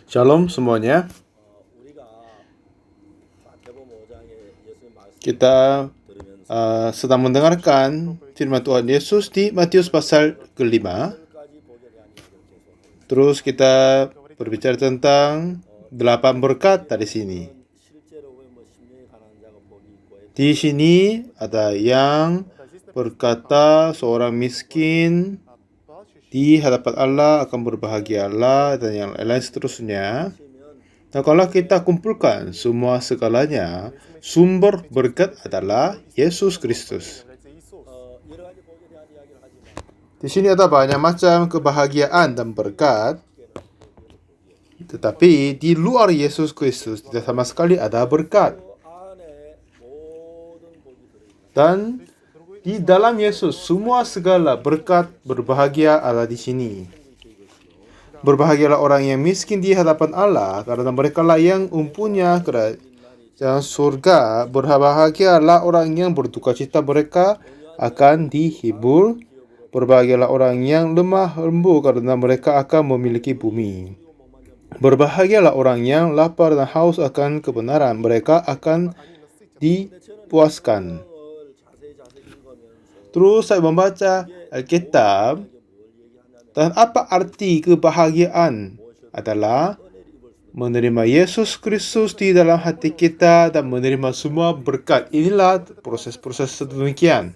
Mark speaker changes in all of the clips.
Speaker 1: Shalom semuanya. Kita sedang mendengarkan firman Tuhan Yesus di Matius pasal ke-5. Terus kita berbicara tentang 8 berkat dari sini. Di sini ada yang berkata seorang miskin di hadapan Allah akan berbahagialah dan yang lain seterusnya. Nah, kalau kita kumpulkan semua segalanya, sumber berkat adalah Yesus Kristus. Di sini ada banyak macam kebahagiaan dan berkat, tetapi di luar Yesus Kristus tidak sama sekali ada berkat. Dan di dalam Yesus semua segala berkat berbahagia ada di sini. Berbahagialah orang yang miskin di hadapan Allah, karena mereka lah yang mempunyai kerajaan surga. Berbahagialah orang yang berduka cita, mereka akan dihibur. Berbahagialah orang yang lemah lembut, karena mereka akan memiliki bumi. Berbahagialah orang yang lapar dan haus akan kebenaran, mereka akan dipuaskan. Terus saya membaca Alkitab. Dan apa arti kebahagiaan? Adalah menerima Yesus Kristus di dalam hati kita dan menerima semua berkat. Inilah proses-proses sedemikian.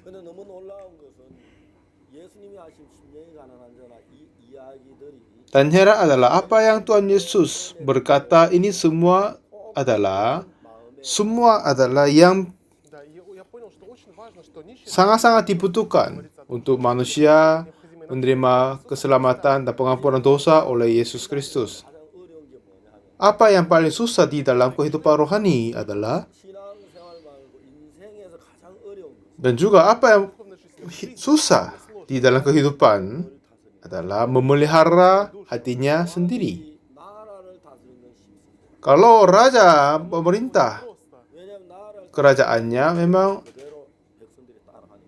Speaker 1: Dan heran adalah apa yang Tuhan Yesus berkata, ini semua adalah yang sangat-sangat dibutuhkan untuk manusia menerima keselamatan dan pengampunan dosa oleh Yesus Kristus. Apa yang paling susah di dalam kehidupan rohani adalah, dan juga apa yang susah di dalam kehidupan adalah memelihara hatinya sendiri. Kalau raja pemerintah, kerajaannya memang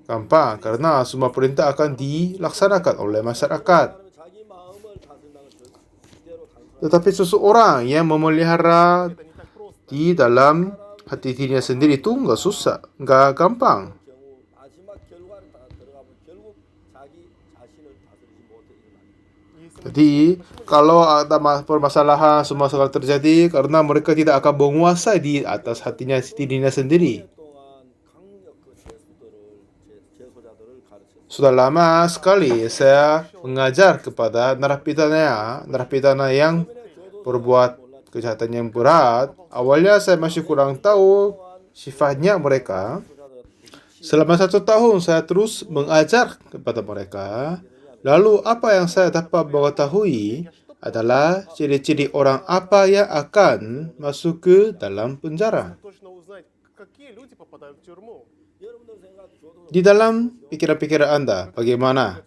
Speaker 1: gampang karena semua perintah akan dilaksanakan oleh masyarakat. Tetapi seseorang yang memelihara di dalam hati dirinya sendiri itu nggak susah, nggak gampang. Jadi kalau ada permasalahan, semua segala terjadi karena mereka tidak akan menguasai di atas hatinya dirinya sendiri. Sudah lama sekali saya mengajar kepada narapidana yang berbuat kejahatan yang berat. Awalnya saya masih kurang tahu sifatnya mereka. Selama 1 tahun saya terus mengajar kepada mereka. Lalu apa yang saya dapat mengetahui adalah ciri-ciri orang apa yang akan masuk ke dalam penjara. Di dalam pikiran-pikiran Anda, bagaimana?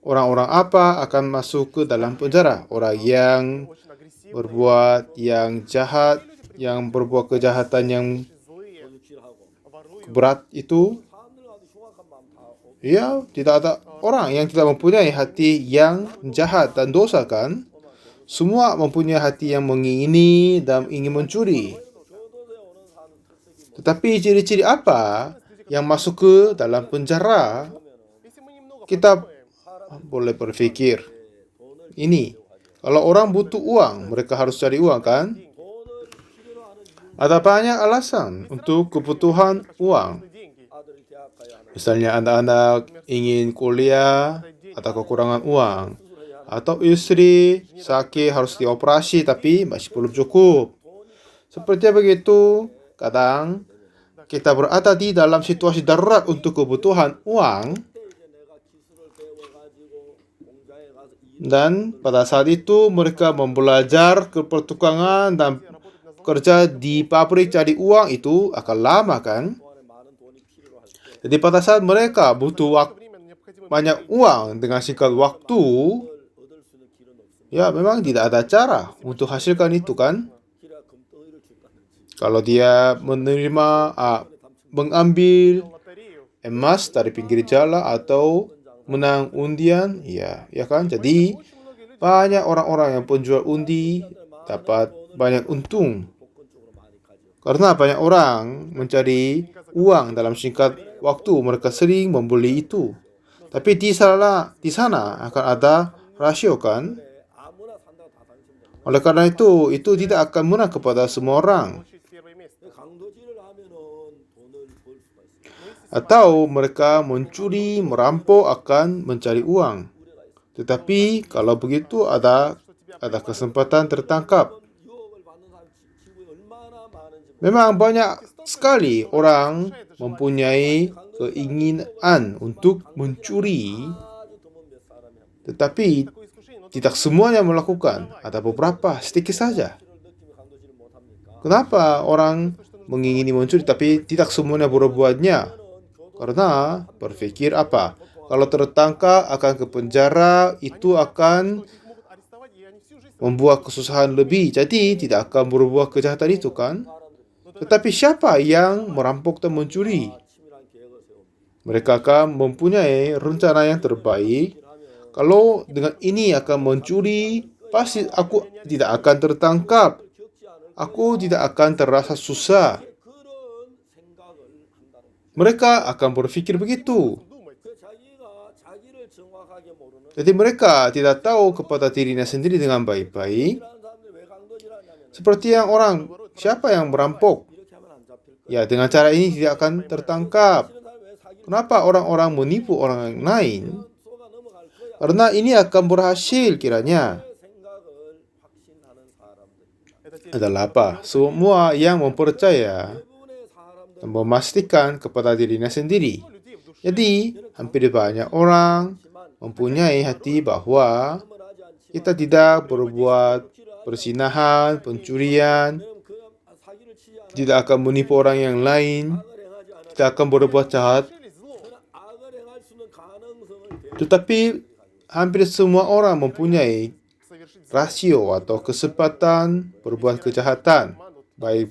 Speaker 1: Orang-orang apa akan masuk ke dalam penjara? Orang yang berbuat yang jahat, yang berbuat kejahatan yang berat itu. Ya, tidak ada orang yang tidak mempunyai hati yang jahat dan dosa, kan? Semua mempunyai hati yang mengingini dan ingin mencuri. Tetapi ciri-ciri apa yang masuk ke dalam penjara? Kita boleh berpikir, ini, kalau orang butuh uang, mereka harus cari uang, kan? Ada banyak alasan untuk kebutuhan uang. Misalnya anak-anak ingin kuliah atau kekurangan uang. Atau istri sakit harus dioperasi tapi masih belum cukup. Seperti begitu, kadang kita berada di dalam situasi darurat untuk kebutuhan uang. Dan pada saat itu mereka belajar ke pertukangan dan kerja di pabrik cari uang itu akan lama, kan? Jadi pada saat mereka butuh banyak uang dengan singkat waktu, ya memang tidak ada cara untuk hasilkan itu, kan? Kalau dia mengambil emas dari pinggir jalan atau menang undian, ya kan? Jadi banyak orang-orang yang penjual undi dapat banyak untung. Karena banyak orang mencari uang dalam singkat waktu, mereka sering membeli itu. Tapi di sana akan ada rasio kan? Oleh karena itu tidak akan murah kepada semua orang. Atau mereka mencuri, merampok akan mencari uang. Tetapi kalau begitu ada kesempatan tertangkap. Memang banyak sekali orang mempunyai keinginan untuk mencuri, tetapi tidak semuanya melakukan. Ada beberapa, sedikit saja. Kenapa orang mengingini mencuri tapi tidak semuanya berbuatnya? Karena berpikir apa? Kalau tertangkap akan ke penjara, itu akan membuat kesusahan lebih. Jadi tidak akan berbuat kejahatan itu kan? Tetapi siapa yang merampok dan mencuri? Mereka akan mempunyai rencana yang terbaik. Kalau dengan ini akan mencuri, pasti aku tidak akan tertangkap. Aku tidak akan terasa susah. Mereka akan berpikir begitu. Jadi mereka tidak tahu kepada dirinya sendiri dengan baik-baik. Seperti yang orang, siapa yang merampok? Ya, dengan cara ini tidak akan tertangkap. Kenapa orang-orang menipu orang lain? Karena ini akan berhasil kiranya. Adalah apa? Semua yang mempercaya dan memastikan kepada dirinya sendiri. Jadi, hampir banyak orang mempunyai hati bahwa kita tidak berbuat persinahan, pencurian, tidak akan menipu orang yang lain, tidak akan berbuat jahat. Tetapi hampir semua orang mempunyai rasio atau kesempatan berbuat kejahatan, baik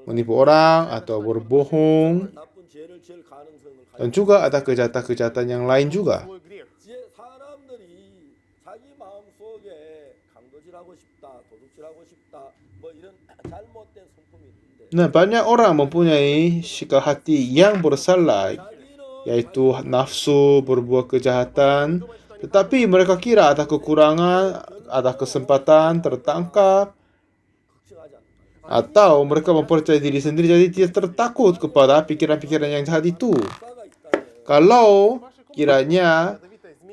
Speaker 1: menipu orang atau berbohong, dan juga ada kejahatan-kejahatan yang lain juga. Nah, banyak orang mempunyai sikap hati yang bersalah, yaitu nafsu berbuat kejahatan, tetapi mereka kira ada kekurangan, ada kesempatan tertangkap, atau mereka mempercayai diri sendiri jadi tidak tertakut kepada pikiran-pikiran yang jahat itu. Kalau kiranya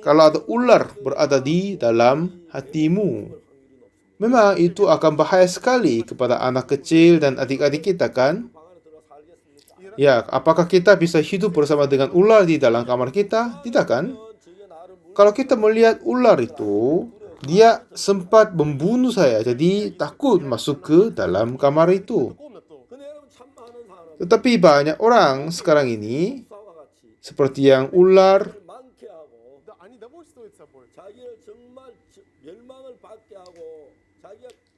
Speaker 1: kalau ada ular berada di dalam hatimu, memang itu akan bahaya sekali kepada anak kecil dan adik-adik kita kan? Ya, apakah kita bisa hidup bersama dengan ular di dalam kamar kita? Tidak kan? Kalau kita melihat ular itu, dia sempat membunuh saya, jadi takut masuk ke dalam kamar itu. Tetapi banyak orang sekarang ini, seperti yang ular,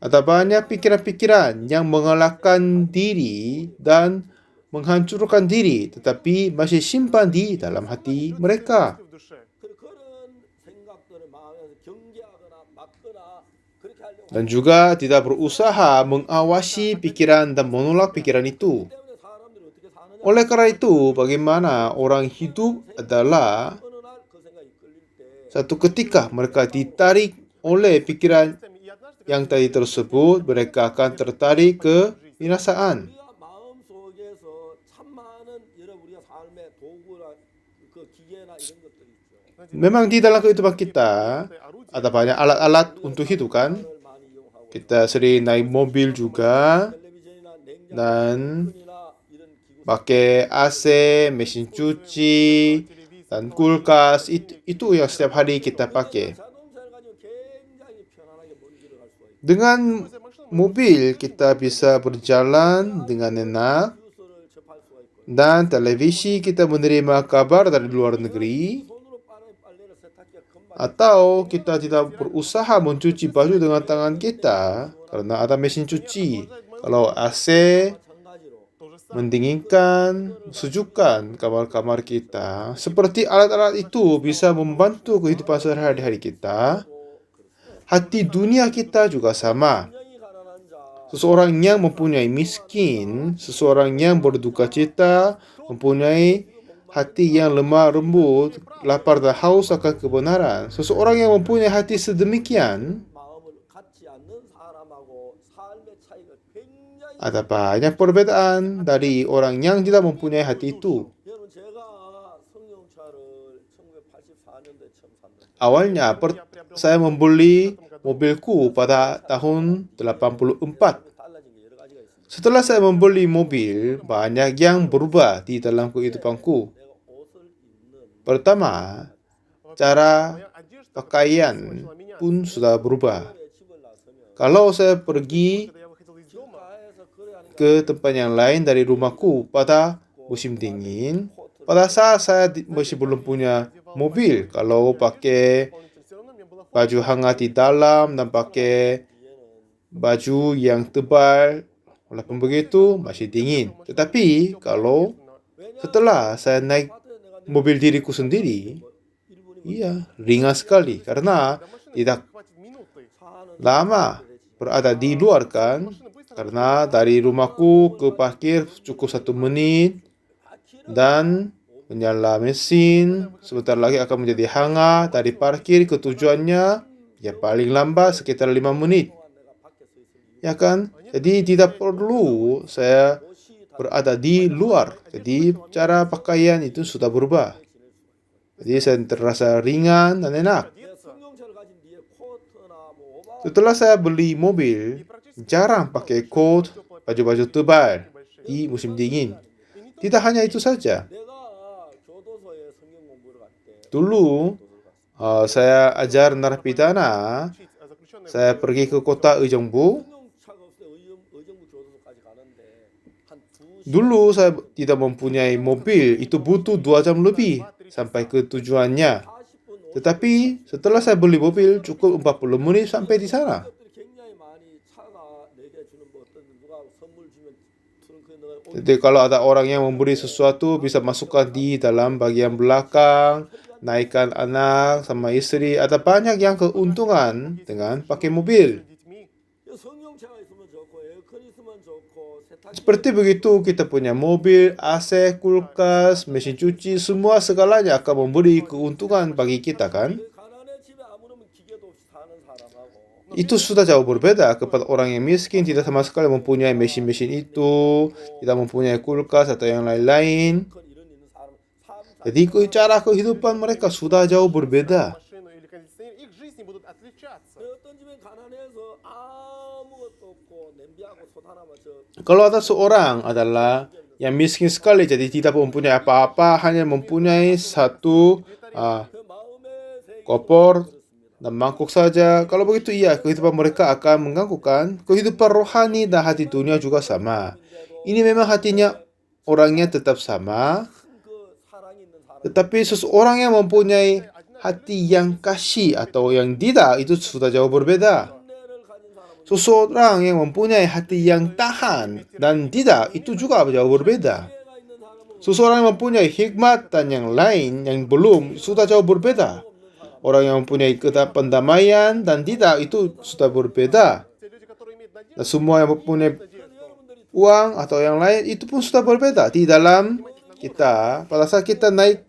Speaker 1: ada banyak pikiran-pikiran yang mengalahkan diri dan menghancurkan diri, tetapi masih simpan di dalam hati mereka. Dan juga tidak berusaha mengawasi pikiran dan menolak pikiran itu. Oleh karena itu, bagaimana orang hidup adalah satu ketika mereka ditarik oleh pikiran yang tadi tersebut, mereka akan tertarik ke binasaan. Memang di dalam kehidupan kita ada banyak alat-alat untuk hidup kan? Kita sering naik mobil juga dan pakai AC, mesin cuci, dan kulkas. Itu yang setiap hari kita pakai. Dengan mobil kita bisa berjalan dengan enak, dan televisi kita menerima kabar dari luar negeri, atau kita tidak berusaha mencuci baju dengan tangan kita karena ada mesin cuci. Kalau AC mendinginkan, sejukkan kamar-kamar kita. Seperti alat-alat itu bisa membantu kehidupan sehari-hari kita. Hati dunia kita juga sama. Seseorang yang mempunyai miskin, seseorang yang berduka cita, mempunyai hati yang lemah lembut, lapar dan haus akan kebenaran. Seseorang yang mempunyai hati sedemikian, ada banyak perbedaan dari orang yang tidak mempunyai hati itu. Awalnya saya membeli mobilku pada tahun 84. Setelah saya membeli mobil, banyak yang berubah di dalam kehidupanku. Pertama, cara pakaian pun sudah berubah. Kalau saya pergi ke tempat yang lain dari rumahku pada musim dingin, pada saat saya masih belum punya mobil, kalau pakai baju hangat di dalam dan pakai baju yang tebal, walaupun begitu masih dingin. Tetapi kalau setelah saya naik mobil diriku sendiri, iya, ringan sekali karena tidak lama berada di luar kan. Karena dari rumahku ke parkir cukup 1 menit dan menyala mesin, sebentar lagi akan menjadi hangat. Dari parkir ke tujuannya ya paling lambat sekitar 5 menit. Ya kan? Jadi tidak perlu saya berada di luar. Jadi cara pakaian itu sudah berubah. Jadi saya terasa ringan dan enak. Setelah saya beli mobil, jarang pakai coat, baju-baju tebal di musim dingin. Tidak hanya itu saja. Dulu saya ajar narapidana, saya pergi ke kota Ujeongbu. Dulu saya tidak mempunyai mobil, itu butuh 2 jam lebih sampai ke tujuannya. Tetapi setelah saya beli mobil, cukup 40 menit sampai di sana. Jadi kalau ada orang yang memberi sesuatu, bisa masukkan di dalam bagian belakang, naikkan anak sama istri. Ada banyak yang keuntungan dengan pakai mobil. Seperti begitu, kita punya mobil, AC, kulkas, mesin cuci, semua segalanya akan memberi keuntungan bagi kita kan? Itu sudah jauh berbeda kepada orang yang miskin, tidak sama sekali mempunyai mesin-mesin itu, tidak mempunyai kulkas atau yang lain-lain. Jadi cara kehidupan mereka sudah jauh berbeda. Kalau ada seorang adalah yang miskin sekali, jadi tidak mempunyai apa-apa, hanya mempunyai satu kompor dan mangkuk saja. Kalau begitu iya, kehidupan mereka akan mengganggukan. Kehidupan rohani dan hati dunia juga sama. Ini memang hatinya orangnya tetap sama, tetapi seseorang yang mempunyai hati yang kasih atau yang tidak, itu sudah jauh berbeda. Seseorang yang mempunyai hati yang tahan dan tidak, itu juga jauh berbeda. Seseorang yang mempunyai hikmat dan yang lain yang belum, sudah jauh berbeda. Orang yang mempunyai pendamaian dan tidak, itu sudah berbeda. Dan semua yang mempunyai uang atau yang lain, itu pun sudah berbeda. Di dalam kita, pada saat kita naik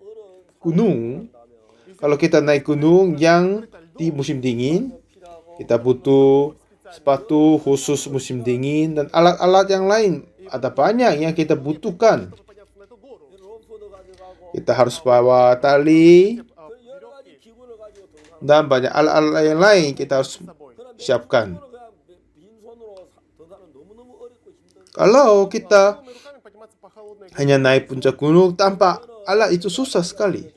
Speaker 1: gunung, kalau kita naik gunung yang di musim dingin, kita butuh sepatu khusus musim dingin dan alat-alat yang lain. Ada banyak yang kita butuhkan. Kita harus bawa tali dan banyak alat-alat yang lain kita harus siapkan. Kalau kita hanya naik puncak gunung tanpa alat, itu susah sekali.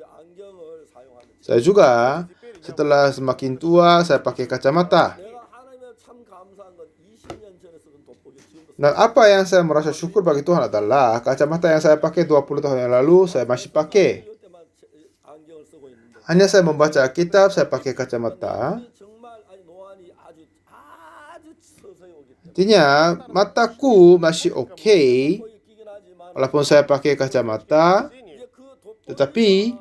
Speaker 1: Saya juga setelah semakin tua, saya pakai kacamata. Dan apa yang saya merasa syukur bagi Tuhan adalah kacamata yang saya pakai 20 tahun yang lalu, saya masih pakai. Hanya saya membaca kitab, saya pakai kacamata. Artinya, mataku masih oke, walaupun saya pakai kacamata, tetapi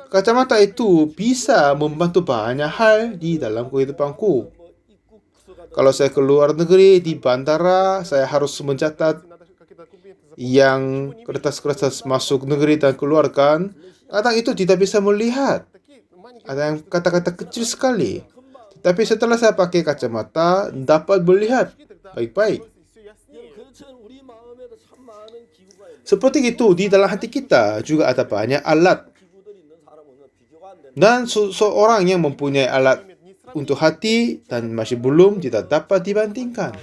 Speaker 1: kacamata itu bisa membantu banyak hal di dalam kehidupanku. Kalau saya ke luar negeri di bandara, saya harus mencatat yang kertas-kertas masuk negeri dan keluarkan. Kadang itu tidak bisa melihat. Ada yang kata-kata kecil sekali. Tapi setelah saya pakai kacamata, dapat melihat baik-baik. Seperti itu, di dalam hati kita juga ada banyak alat. Dan seorang yang mempunyai alat untuk hati dan masih belum tidak dapat dibandingkan.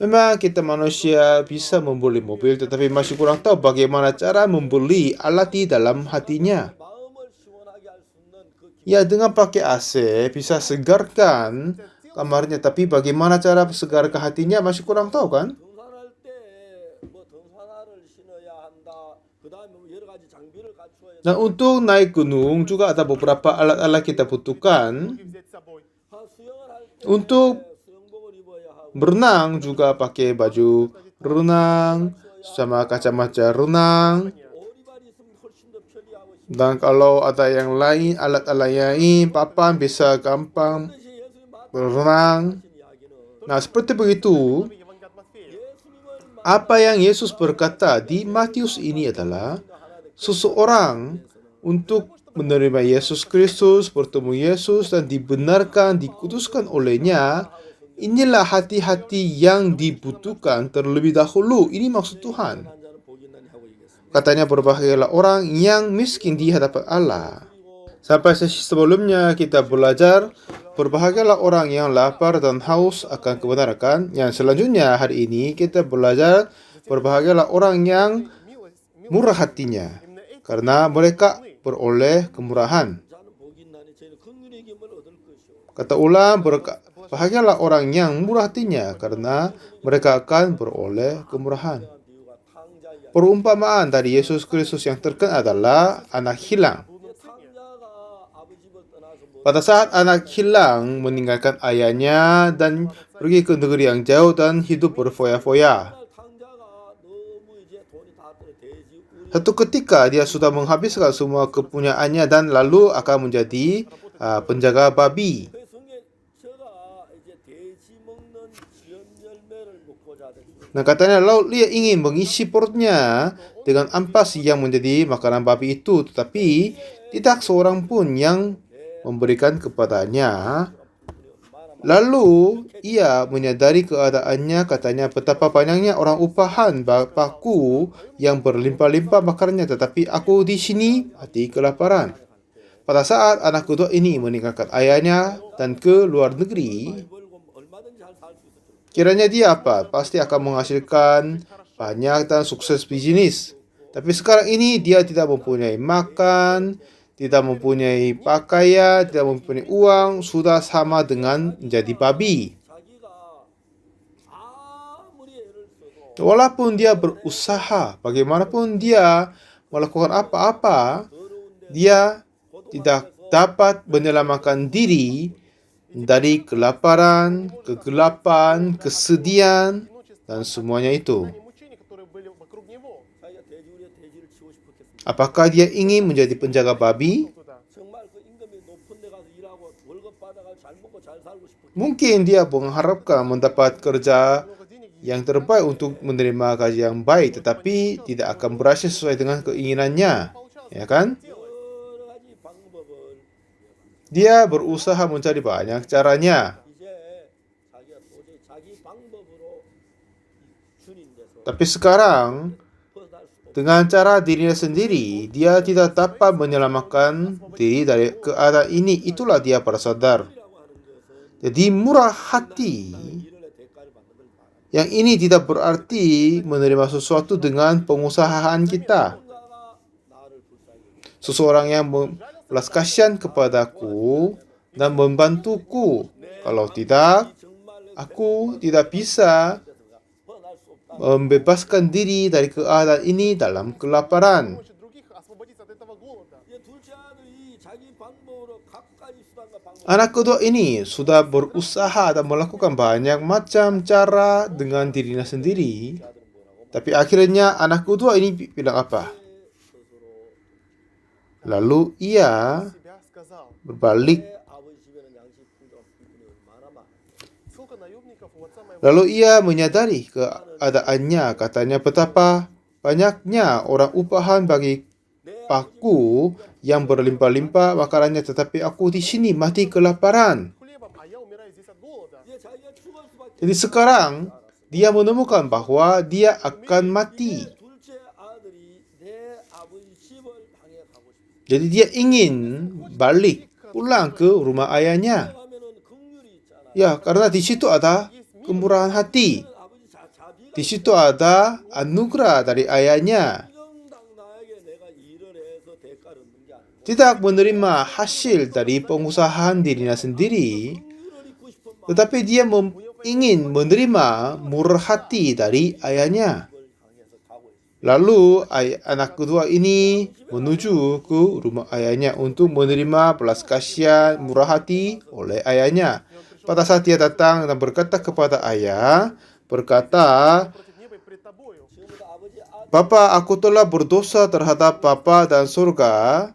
Speaker 1: Memang kita manusia bisa membeli mobil, tetapi masih kurang tahu bagaimana cara membeli alat di dalam hatinya. Ya, dengan pakai AC bisa segarkan kamarnya, tapi bagaimana cara segarkan hatinya masih kurang tahu kan? Dan untuk naik gunung juga ada beberapa alat-alat kita butuhkan. Untuk berenang juga pakai baju renang sama kacamata renang. Dan kalau ada yang lain, alat-alat lain, papan bisa gampang berenang. Nah, seperti begitu, apa yang Yesus berkata di Matius ini adalah seseorang untuk menerima Yesus Kristus, bertemu Yesus, dan dibenarkan, dikuduskan olehnya. Inilah hati-hati yang dibutuhkan terlebih dahulu. Ini maksud Tuhan. Katanya berbahagialah orang yang miskin di hadapan Allah. Sampai sesi sebelumnya kita belajar berbahagialah orang yang lapar dan haus akan kebenaran. Yang selanjutnya hari ini kita belajar berbahagialah orang yang murah hatinya, karena mereka beroleh kemurahan. Kata ulang, bahagialah orang yang murah hatinya, karena mereka akan beroleh kemurahan. Perumpamaan dari Yesus Kristus yang terkenal adalah anak hilang. Pada saat anak hilang meninggalkan ayahnya dan pergi ke negeri yang jauh dan hidup berfoya-foya. Satu ketika dia sudah menghabiskan semua kepunyaannya dan lalu akan menjadi penjaga babi. Nah, katanya lalu dia ingin mengisi perutnya dengan ampas yang menjadi makanan babi itu, tetapi tidak seorang pun yang memberikan kepadanya. Lalu ia menyadari keadaannya, katanya, betapa banyaknya orang upahan bapakku yang berlimpah-limpah makanannya, tetapi aku di sini mati kelaparan. Pada saat anak kedua ini meninggalkan ayahnya dan ke luar negeri, kiranya dia pasti akan menghasilkan banyak dan sukses bisnis. Tapi sekarang ini dia tidak mempunyai makan, tidak mempunyai pakaian, tidak mempunyai uang, sudah sama dengan menjadi babi. Walaupun dia berusaha, bagaimanapun dia melakukan apa-apa, dia tidak dapat menyelamatkan diri dari kelaparan, kegelapan, kesedihan, dan semuanya itu. Apakah dia ingin menjadi penjaga babi? Mungkin dia mengharapkan mendapat kerja yang terbaik untuk menerima gaji yang baik, tetapi tidak akan berhasil sesuai dengan keinginannya, ya kan? Dia berusaha mencari banyak caranya. Tapi sekarang, dengan cara dirinya sendiri, dia tidak dapat menyelamatkan diri dari keadaan ini. Itulah dia para saudara. Jadi murah hati yang ini tidak berarti menerima sesuatu dengan pengusahaan kita. Seseorang yang belas kasihan kepadaku dan membantuku. Kalau tidak, aku tidak bisa membebaskan diri dari keadaan ini dalam kelaparan. Anak kedua ini sudah berusaha dan melakukan banyak macam cara dengan dirinya sendiri. Tapi akhirnya anak kedua ini bilang apa? Lalu ia berbalik Lalu ia menyadari keadaannya, katanya, betapa banyaknya orang upahan bagi aku yang berlimpah-limpah makanannya, tetapi aku di sini mati kelaparan. Jadi sekarang dia menemukan bahwa dia akan mati. Jadi dia ingin balik pulang ke rumah ayahnya. Ya, karena di situ ada kemurahan hati. Di situ ada anugerah dari ayahnya. Tidak menerima hasil dari pengusahaan dirinya sendiri, tetapi dia ingin menerima murah hati dari ayahnya. Lalu anak kedua ini menuju ke rumah ayahnya untuk menerima belas kasihan murah hati oleh ayahnya. Pada saat dia datang dan berkata kepada ayah, berkata, "Bapa, aku telah berdosa terhadap Bapa dan surga.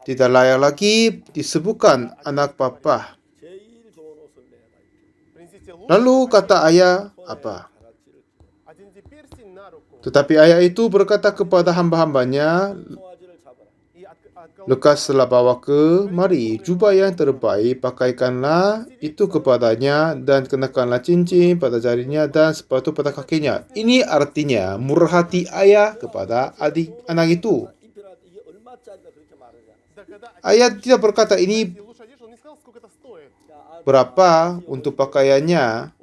Speaker 1: Tidak layak lagi disebutkan anak Bapa." Lalu kata ayah, apa? Tetapi ayah itu berkata kepada hamba-hambanya, "Lekaslah bawa ke mari jubah yang terbaik, pakaikanlah itu kepadanya, dan kenakanlah cincin pada jarinya dan sepatu pada kakinya." Ini artinya murah hati ayah kepada anak itu. Ayah tidak berkata ini berapa untuk pakaiannya.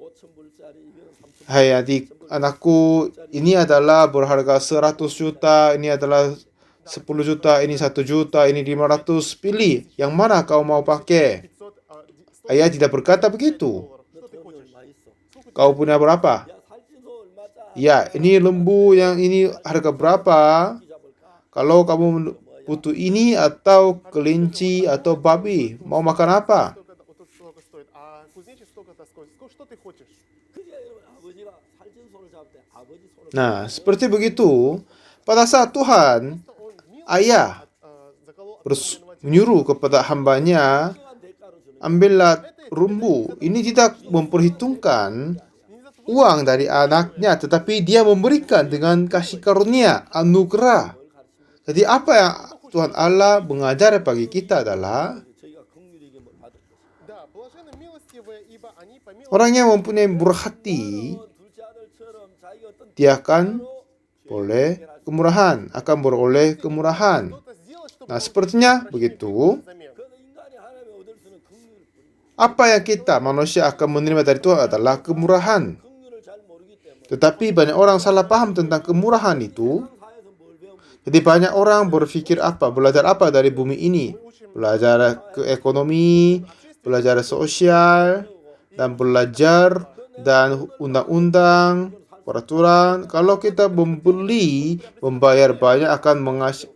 Speaker 1: Hai adik anakku, ini adalah berharga 100 juta, ini adalah 10 juta, ini 1 juta, ini 500. Pilih yang mana kau mau pakai. Ayah tidak berkata begitu. Kau punya berapa? Ya, ini lembu, yang ini harga berapa? Kalau kamu butuh ini atau kelinci atau babi, mau makan apa? Nah, seperti begitu. Pada saat Tuhan, ayah menyuruh kepada hambanya, ambillah lembu. Ini tidak memperhitungkan uang dari anaknya, tetapi dia memberikan dengan kasih karunia, anugerah. Jadi apa yang Tuhan Allah mengajar bagi kita adalah orang yang mempunyai murah hati, dia akan beroleh kemurahan. Nah, sepertinya begitu. Apa yang kita manusia akan menerima dari Tuhan adalah kemurahan. Tetapi banyak orang salah paham tentang kemurahan itu. Jadi banyak orang berpikir belajar apa dari bumi ini? Belajar ke ekonomi, belajar sosial, dan belajar dan undang-undang, peraturan. Kalau kita membayar banyak, akan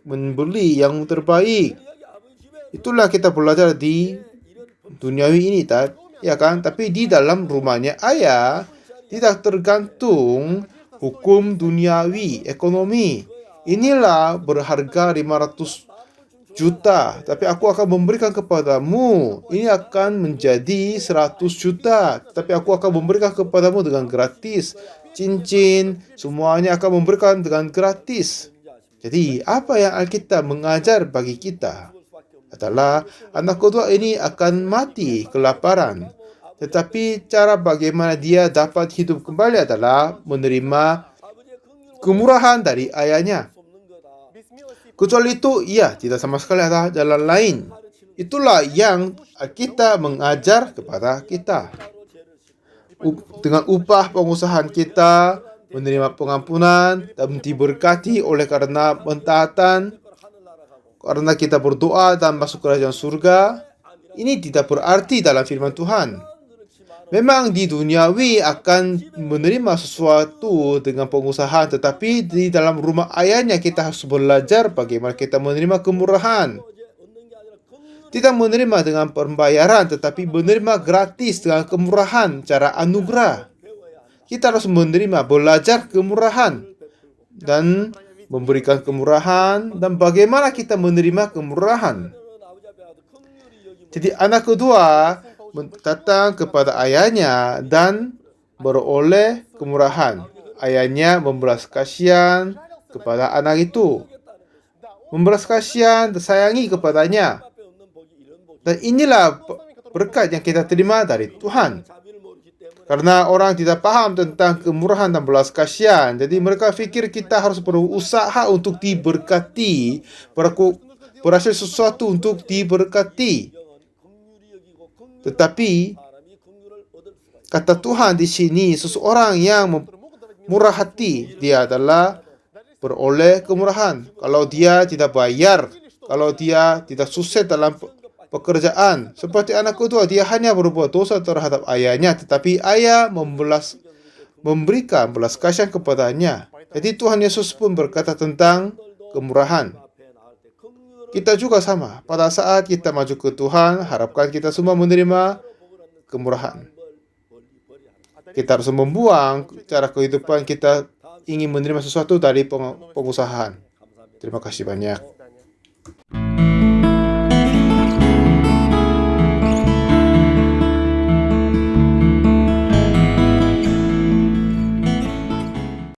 Speaker 1: membeli yang terbaik. Itulah kita belajar di duniawi ini, ya kan? Tapi di dalam rumahnya ayah tidak tergantung hukum duniawi, ekonomi. Inilah berharga 500 juta, tapi aku akan memberikan kepadamu. Ini akan menjadi 100 juta, tapi aku akan memberikan kepadamu dengan gratis. Cincin, semuanya akan memberikan dengan gratis. Jadi, apa yang Alkitab mengajar bagi kita adalah anak kedua ini akan mati kelaparan. Tetapi cara bagaimana dia dapat hidup kembali adalah menerima kemurahan dari ayahnya. Kecuali itu, tidak sama sekali ada jalan lain. Itulah yang kita mengajar kepada kita. Dengan upah pengusahaan kita, menerima pengampunan, dan diberkati oleh karena pentaatan, karena kita berdoa dan masuk kerajaan surga. Ini tidak berarti dalam firman Tuhan. Memang di duniawi akan menerima sesuatu dengan pengusahaan, tetapi di dalam rumah ayahnya kita harus belajar bagaimana kita menerima kemurahan. Tidak menerima dengan pembayaran, tetapi menerima gratis dengan kemurahan, cara anugerah. Kita harus belajar kemurahan dan memberikan kemurahan, dan bagaimana kita menerima kemurahan. Jadi anak kedua datang kepada ayahnya dan beroleh kemurahan. Ayahnya membelas kasihan kepada anak itu. Membelas kasihan, tersayangi kepadanya. Dan inilah berkat yang kita terima dari Tuhan. Karena orang tidak paham tentang kemurahan dan belas kasihan, jadi mereka pikir kita harus berusaha untuk diberkati, berhasil sesuatu untuk diberkati. Tetapi kata Tuhan di sini, seseorang yang murah hati, dia adalah beroleh kemurahan. Kalau dia tidak bayar, kalau dia tidak sukses dalam pekerjaan, seperti anak kedua, dia hanya berbuat dosa terhadap ayahnya, tetapi ayah memberikan belas kasihan kepadanya. Jadi Tuhan Yesus pun berkata tentang kemurahan. Kita juga sama. Pada saat kita maju ke Tuhan, harapkan kita semua menerima kemurahan. Kita harus membuang cara kehidupan kita ingin menerima sesuatu dari pengusahaan. Terima kasih banyak.